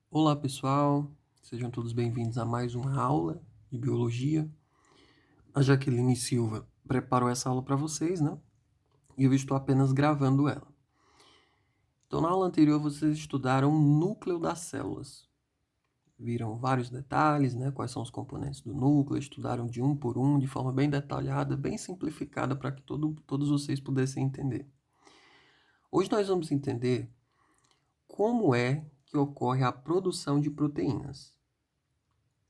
Olá pessoal, sejam todos bem-vindos a mais uma aula de biologia. A Jaqueline Silva preparou essa aula para vocês, né? E eu estou apenas gravando ela. Então, na aula anterior, vocês estudaram o núcleo das células. Viram vários detalhes, né? Quais são os componentes do núcleo, estudaram de um por um, de forma bem detalhada, bem simplificada, para que todos vocês pudessem entender. Hoje nós vamos entender como é que ocorre a produção de proteínas.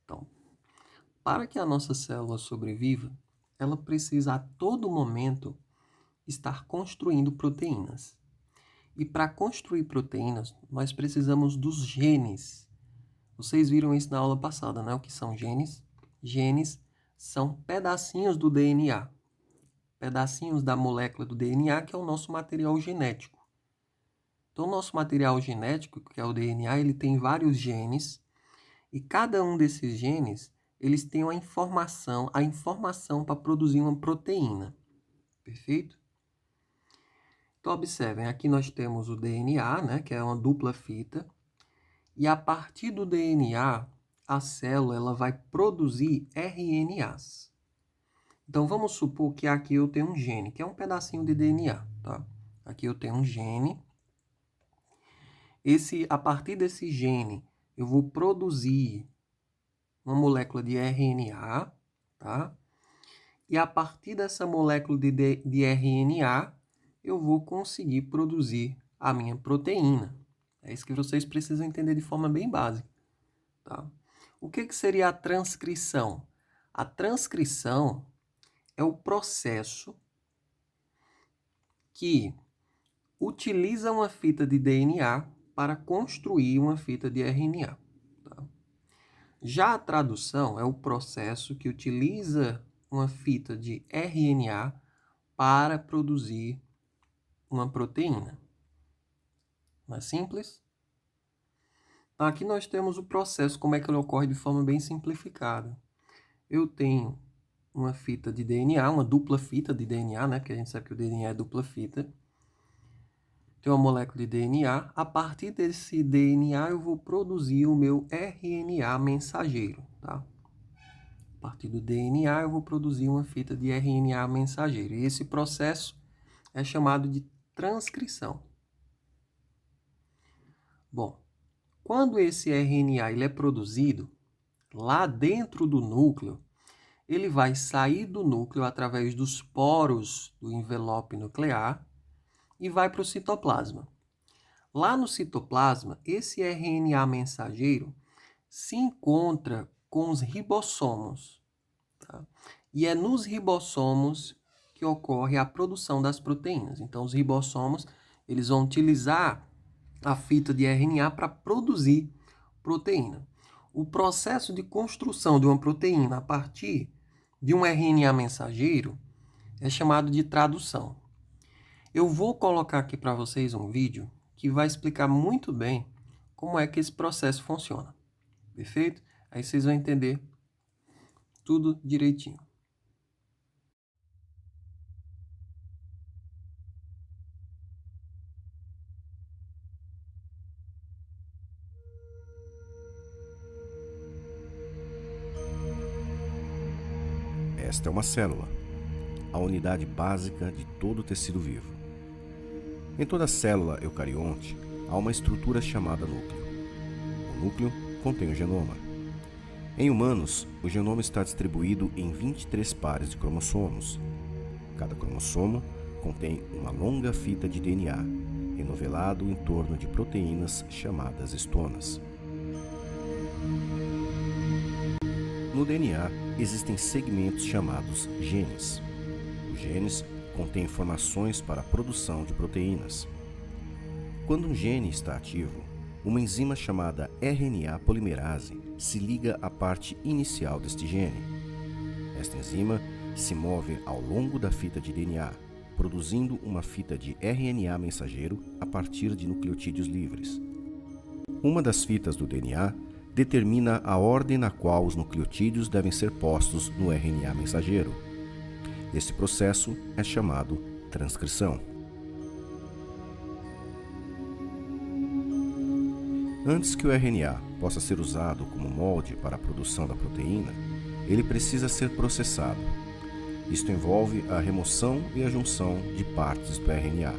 Então, para que a nossa célula sobreviva, ela precisa a todo momento estar construindo proteínas. E para construir proteínas, nós precisamos dos genes. Vocês viram isso na aula passada, né? O que são genes? Genes são pedacinhos do DNA, pedacinhos da molécula do DNA, que é o nosso material genético. Então, o nosso material genético, que é o DNA, ele tem vários genes, e cada um desses genes, eles têm a informação para produzir uma proteína. Perfeito? Então, observem, aqui nós temos o DNA, né, que é uma dupla fita, e a partir do DNA, a célula ela vai produzir RNAs. Então, vamos supor que aqui eu tenho um gene, que é um pedacinho de DNA, tá? Aqui eu tenho um gene. A partir desse gene, eu vou produzir uma molécula de RNA, tá? E a partir dessa molécula de RNA, eu vou conseguir produzir a minha proteína. É isso que vocês precisam entender de forma bem básica, tá? O que seria a transcrição? A transcrição é o processo que utiliza uma fita de DNA para construir uma fita de RNA. Tá? Já a tradução é o processo que utiliza uma fita de RNA para produzir uma proteína. Não é simples? Aqui nós temos o processo, como é que ele ocorre de forma bem simplificada. Eu tenho uma fita de DNA, uma dupla fita de DNA, né? Porque a gente sabe que o DNA é dupla fita. Tem uma molécula de DNA. A partir desse DNA eu vou produzir o meu RNA mensageiro, tá? A partir do DNA eu vou produzir uma fita de RNA mensageiro. E esse processo é chamado de transcrição. Bom, quando esse RNA ele é produzido, lá dentro do núcleo, ele vai sair do núcleo através dos poros do envelope nuclear e vai para o citoplasma. Lá no citoplasma, esse RNA mensageiro se encontra com os ribossomos. Tá? E é nos ribossomos que ocorre a produção das proteínas. Então, os ribossomos eles vão utilizar a fita de RNA para produzir proteína. O processo de construção de uma proteína a partir de um RNA mensageiro é chamado de tradução. Eu vou colocar aqui para vocês um vídeo que vai explicar muito bem como é que esse processo funciona. Perfeito? Aí vocês vão entender tudo direitinho. Esta é uma célula, a unidade básica de todo tecido vivo. Em toda célula eucarionte, há uma estrutura chamada núcleo. O núcleo contém o genoma. Em humanos, o genoma está distribuído em 23 pares de cromossomos. Cada cromossomo contém uma longa fita de DNA, enovelado em torno de proteínas chamadas estonas. No DNA, existem segmentos chamados genes. Os genes contêm informações para a produção de proteínas. Quando um gene está ativo, uma enzima chamada RNA polimerase se liga à parte inicial deste gene. Esta enzima se move ao longo da fita de DNA, produzindo uma fita de RNA mensageiro a partir de nucleotídeos livres. Uma das fitas do DNA determina a ordem na qual os nucleotídeos devem ser postos no RNA mensageiro. Esse processo é chamado transcrição. Antes que o RNA possa ser usado como molde para a produção da proteína, ele precisa ser processado. Isto envolve a remoção e a junção de partes do RNA.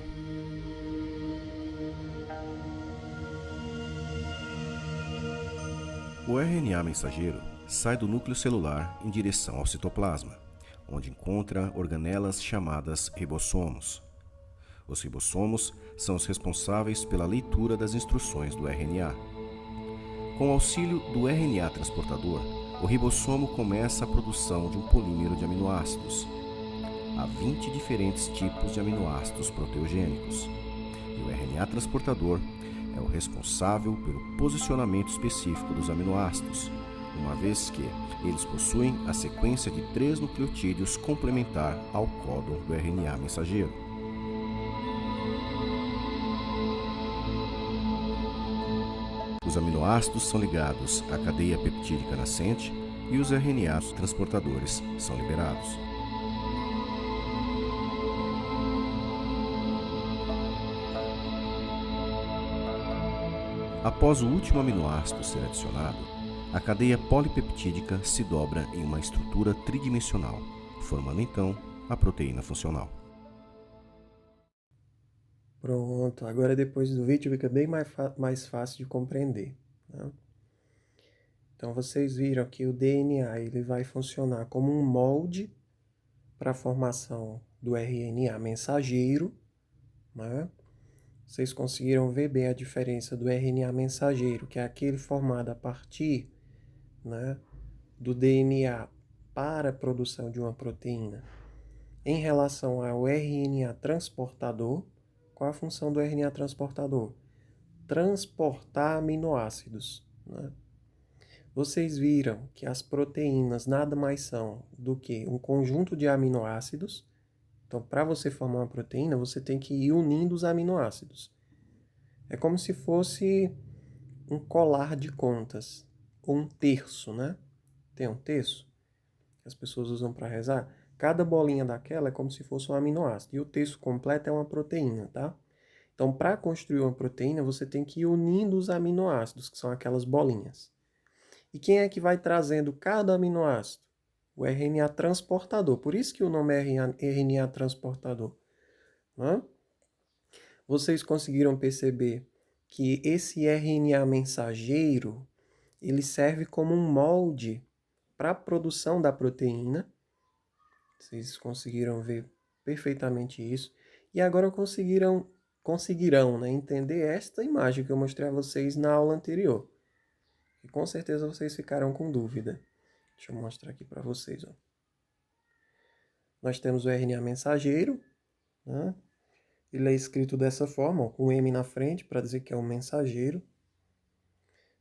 O RNA mensageiro sai do núcleo celular em direção ao citoplasma, onde encontra organelas chamadas ribossomos. Os ribossomos são os responsáveis pela leitura das instruções do RNA. Com o auxílio do RNA transportador, o ribossomo começa a produção de um polímero de aminoácidos. Há 20 diferentes tipos de aminoácidos proteogênicos, e o RNA transportador é o responsável pelo posicionamento específico dos aminoácidos, uma vez que eles possuem a sequência de 3 nucleotídeos complementar ao códon do RNA mensageiro. Os aminoácidos são ligados à cadeia peptídica nascente e os RNAs transportadores são liberados. Após o último aminoácido ser adicionado, a cadeia polipeptídica se dobra em uma estrutura tridimensional, formando então a proteína funcional. Pronto, agora depois do vídeo fica bem mais fácil de compreender, né? Então vocês viram que o DNA ele vai funcionar como um molde para a formação do RNA mensageiro, né? Vocês conseguiram ver bem a diferença do RNA mensageiro, que é aquele formado a partir, né, do DNA para a produção de uma proteína, em relação ao RNA transportador. Qual a função do RNA transportador? Transportar aminoácidos, né? Vocês viram que as proteínas nada mais são do que um conjunto de aminoácidos. Então, para você formar uma proteína, você tem que ir unindo os aminoácidos. É como se fosse um colar de contas, ou um terço, né? Tem um terço que as pessoas usam para rezar. Cada bolinha daquela é como se fosse um aminoácido. E o terço completo é uma proteína, tá? Então, para construir uma proteína, você tem que ir unindo os aminoácidos, que são aquelas bolinhas. E quem é que vai trazendo cada aminoácido? O RNA transportador. Por isso que o nome é RNA transportador, né? Vocês conseguiram perceber que esse RNA mensageiro, ele serve como um molde para a produção da proteína. Vocês conseguiram ver perfeitamente isso. E agora conseguirão, né, entender esta imagem que eu mostrei a vocês na aula anterior. E com certeza vocês ficaram com dúvida. Deixa eu mostrar aqui para vocês, ó. Nós temos o RNA mensageiro, né? Ele é escrito dessa forma, ó, com M na frente, para dizer que é um mensageiro.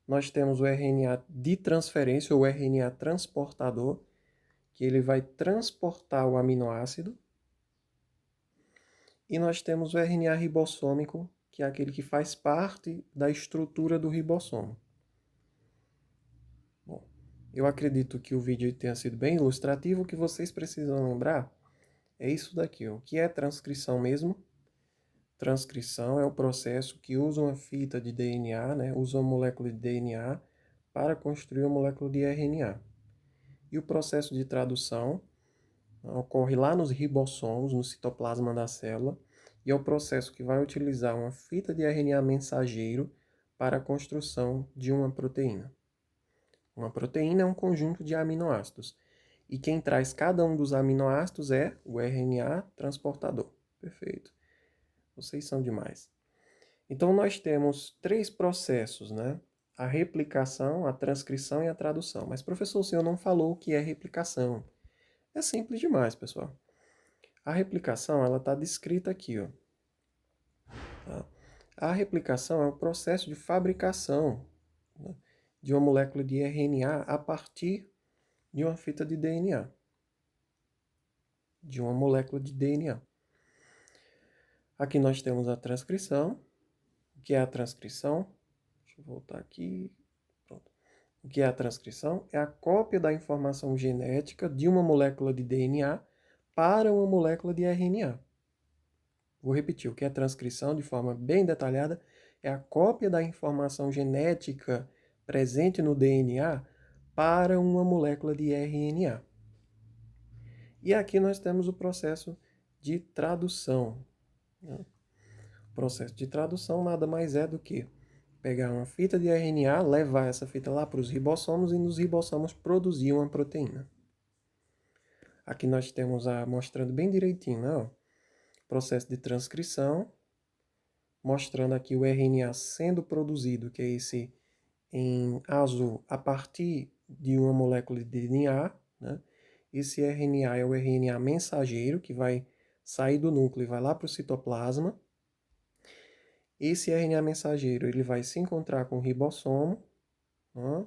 Nós temos o RNA de transferência, ou RNA transportador, que ele vai transportar o aminoácido. E nós temos o RNA ribossômico, que é aquele que faz parte da estrutura do ribossomo. Bom, eu acredito que o vídeo tenha sido bem ilustrativo. O que vocês precisam lembrar é isso daqui. O que é transcrição mesmo? Transcrição é o processo que usa uma fita de DNA, né? Usa uma molécula de DNA para construir uma molécula de RNA. E o processo de tradução ocorre lá nos ribossomos, no citoplasma da célula, e é o processo que vai utilizar uma fita de RNA mensageiro para a construção de uma proteína. Uma proteína é um conjunto de aminoácidos, e quem traz cada um dos aminoácidos é o RNA transportador. Perfeito. Vocês são demais. Então, nós temos 3 processos, né? A replicação, a transcrição e a tradução. Mas, professor, o senhor não falou o que é replicação. É simples demais, pessoal. A replicação, ela está descrita aqui, ó. Tá? A replicação é o processo de fabricação, né, de uma molécula de RNA a partir de uma fita de DNA. De uma molécula de DNA. Aqui nós temos a transcrição. O que é a transcrição? Deixa eu voltar aqui. Pronto. O que é a transcrição? É a cópia da informação genética de uma molécula de DNA para uma molécula de RNA. Vou repetir, o que é transcrição de forma bem detalhada? é a cópia da informação genética presente no DNA para uma molécula de RNA. E aqui nós temos o processo de tradução. O processo de tradução nada mais é do que pegar uma fita de RNA, levar essa fita lá para os ribossomos e nos ribossomos produzir uma proteína. Aqui nós temos mostrando bem direitinho, né? Ó, processo de transcrição, mostrando aqui o RNA sendo produzido, que é esse em azul, a partir de uma molécula de DNA, né? Esse RNA é o RNA mensageiro, que vai sair do núcleo e vai lá para o citoplasma. Esse RNA mensageiro ele vai se encontrar com o ribossomo, né?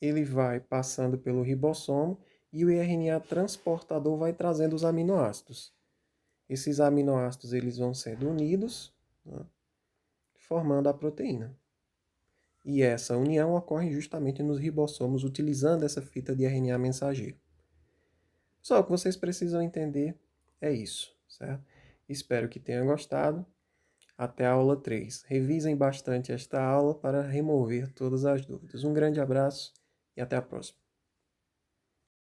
Ele vai passando pelo ribossomo e o RNA transportador vai trazendo os aminoácidos. Esses aminoácidos eles vão sendo unidos, né? Formando a proteína. E essa união ocorre justamente nos ribossomos, utilizando essa fita de RNA mensageiro. Só o que vocês precisam entender é isso, certo? Espero que tenham gostado. Até a aula 3. Revisem bastante esta aula para remover todas as dúvidas. Um grande abraço e até a próxima.